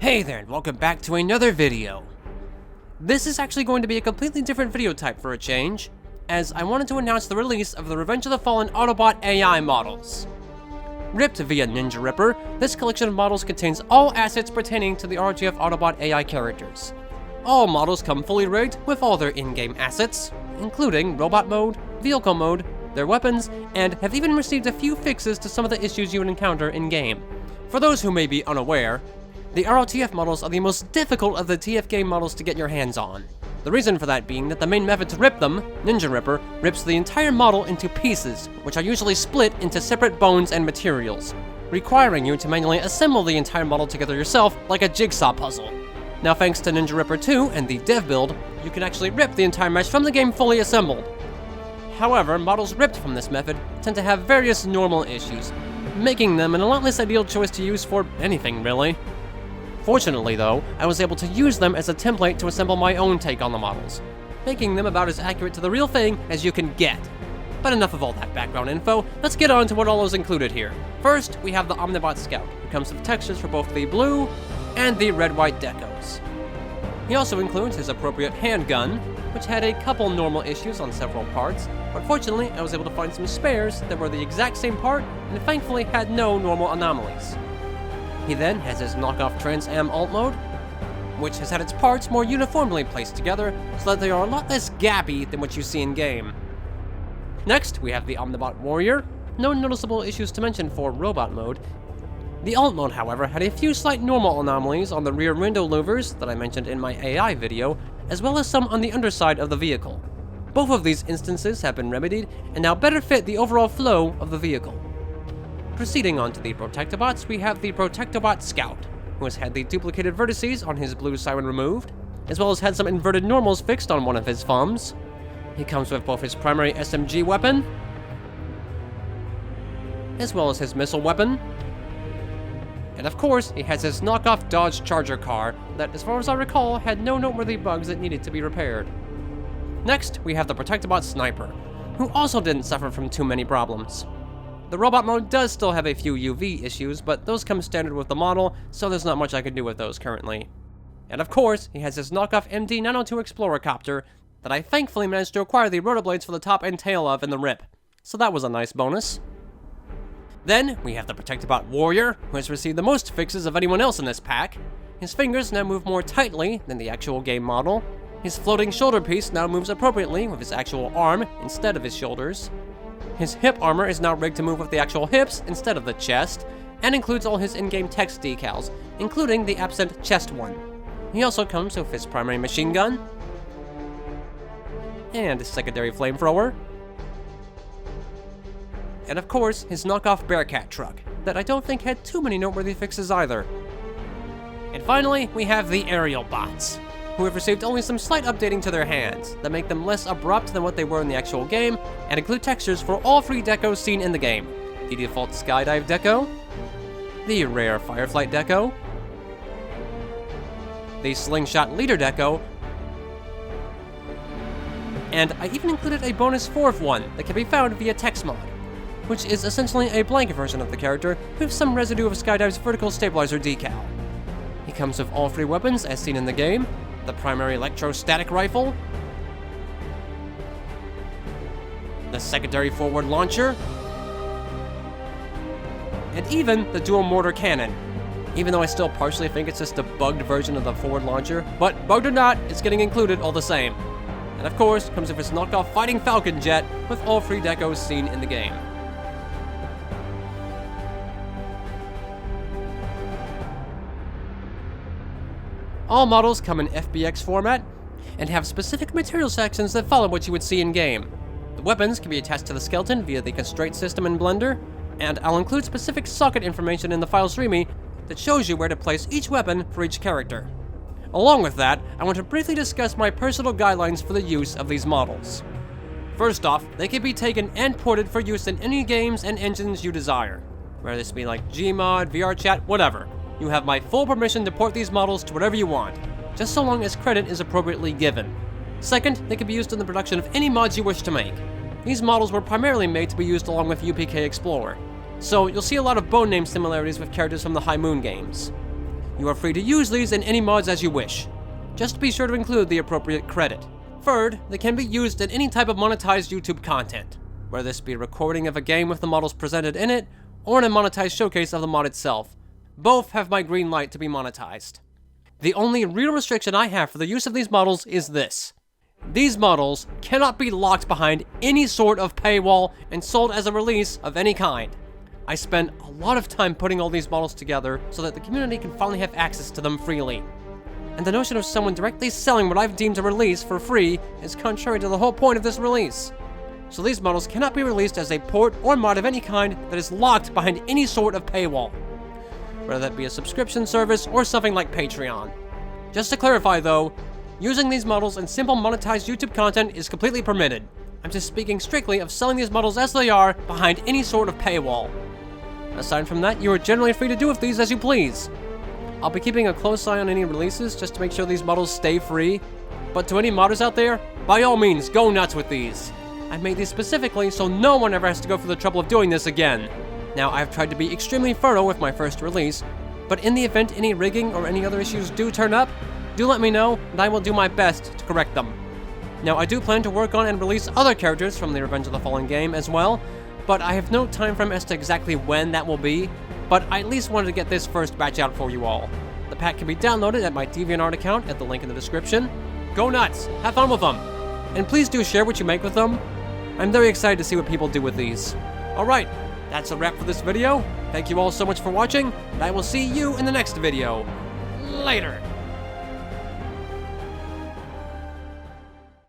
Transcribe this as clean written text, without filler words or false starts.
Hey there, and welcome back to another video. This is actually going to be a completely different video type for a change, as I wanted to announce the release of the Revenge of the Fallen Autobot AI models. Ripped via Ninja Ripper, this collection of models contains all assets pertaining to the RTF Autobot AI characters. All models come fully rigged with all their in-game assets, including robot mode, vehicle mode, their weapons, and have even received a few fixes to some of the issues you would encounter in-game. For those who may be unaware, the ROTF models are the most difficult of the TF game models to get your hands on. The reason for that being that the main method to rip them, Ninja Ripper, rips the entire model into pieces, which are usually split into separate bones and materials, requiring you to manually assemble the entire model together yourself like a jigsaw puzzle. Now thanks to Ninja Ripper 2 and the dev build, you can actually rip the entire mesh from the game fully assembled. However, models ripped from this method tend to have various normal issues, making them an a lot less ideal choice to use for anything really. Fortunately though, I was able to use them as a template to assemble my own take on the models, making them about as accurate to the real thing as you can get. But enough of all that background info, let's get on to what all is included here. First, we have the Omnibot Scout, who comes with textures for both the blue and the red-white decos. He also includes his appropriate handgun, which had a couple normal issues on several parts, but fortunately I was able to find some spares that were the exact same part and thankfully had no normal anomalies. He then has his knockoff Trans Am alt mode, which has had its parts more uniformly placed together so that they are a lot less gappy than what you see in game. Next, we have the Omnibot Warrior. No noticeable issues to mention for robot mode. The alt mode, however, had a few slight normal anomalies on the rear window louvers that I mentioned in my AI video, as well as some on the underside of the vehicle. Both of these instances have been remedied and now better fit the overall flow of the vehicle. Proceeding on to the Protectobots, we have the Protectobot Scout, who has had the duplicated vertices on his blue siren removed, as well as had some inverted normals fixed on one of his thumbs. He comes with both his primary SMG weapon, as well as his missile weapon, and of course, he has his knockoff Dodge Charger car that, as far as I recall, had no noteworthy bugs that needed to be repaired. Next, we have the Protectobot Sniper, who also didn't suffer from too many problems. The robot mode does still have a few UV issues, but those come standard with the model, so there's not much I can do with those currently. And of course, he has his knockoff MD Nano 2 Explorer Copter that I thankfully managed to acquire the rotor blades for the top and tail of in the rip, so that was a nice bonus. Then, we have the Protectobot Warrior, who has received the most fixes of anyone else in this pack. His fingers now move more tightly than the actual game model. His floating shoulder piece now moves appropriately with his actual arm instead of his shoulders. His hip armor is now rigged to move with the actual hips instead of the chest, and includes all his in-game text decals, including the absent chest one. He also comes with his primary machine gun, and his secondary flamethrower, and of course, his knockoff Bearcat truck, that I don't think had too many noteworthy fixes either. And finally, we have the AerialBots, who have received only some slight updating to their hands that make them less abrupt than what they were in the actual game, and include textures for all three decos seen in the game: the default Skydive deco, the rare Fireflight deco, the Slingshot Leader deco, and I even included a bonus fourth one that can be found via text mod, which is essentially a blank version of the character with some residue of Skydive's vertical stabilizer decal. He comes with all three weapons as seen in the game: the primary Electrostatic Rifle, the secondary forward launcher, and even the dual mortar cannon, even though I still partially think it's just a bugged version of the forward launcher, but bugged or not, it's getting included all the same. And of course, comes with his knockoff Fighting Falcon jet with all three decos seen in the game. All models come in FBX format, and have specific material sections that follow what you would see in-game. The weapons can be attached to the skeleton via the constraint system in Blender, and I'll include specific socket information in the files README that shows you where to place each weapon for each character. Along with that, I want to briefly discuss my personal guidelines for the use of these models. First off, they can be taken and ported for use in any games and engines you desire, whether this be like Gmod, VRChat, whatever. You have my full permission to port these models to whatever you want, just so long as credit is appropriately given. Second, they can be used in the production of any mods you wish to make. These models were primarily made to be used along with UPK Explorer, so you'll see a lot of bone name similarities with characters from the High Moon games. You are free to use these in any mods as you wish. Just be sure to include the appropriate credit. Third, they can be used in any type of monetized YouTube content, whether this be a recording of a game with the models presented in it, or in a monetized showcase of the mod itself. Both have my green light to be monetized. The only real restriction I have for the use of these models is this. These models cannot be locked behind any sort of paywall and sold as a release of any kind. I spent a lot of time putting all these models together so that the community can finally have access to them freely. And the notion of someone directly selling what I've deemed a release for free is contrary to the whole point of this release. So these models cannot be released as a port or mod of any kind that is locked behind any sort of paywall, whether that be a subscription service or something like Patreon. Just to clarify though, using these models in simple monetized YouTube content is completely permitted. I'm just speaking strictly of selling these models as they are behind any sort of paywall. Aside from that, you are generally free to do with these as you please. I'll be keeping a close eye on any releases just to make sure these models stay free, but to any modders out there, by all means, go nuts with these. I made these specifically so no one ever has to go through the trouble of doing this again. Now, I've tried to be extremely thorough with my first release, but in the event any rigging or any other issues do turn up, do let me know, and I will do my best to correct them. Now, I do plan to work on and release other characters from the Revenge of the Fallen game as well, but I have no time frame as to exactly when that will be, but I at least wanted to get this first batch out for you all. The pack can be downloaded at my DeviantArt account at the link in the description. Go nuts! Have fun with them! And please do share what you make with them. I'm very excited to see what people do with these. Alright, that's a wrap for this video. Thank you all so much for watching, and I will see you in the next video. Later!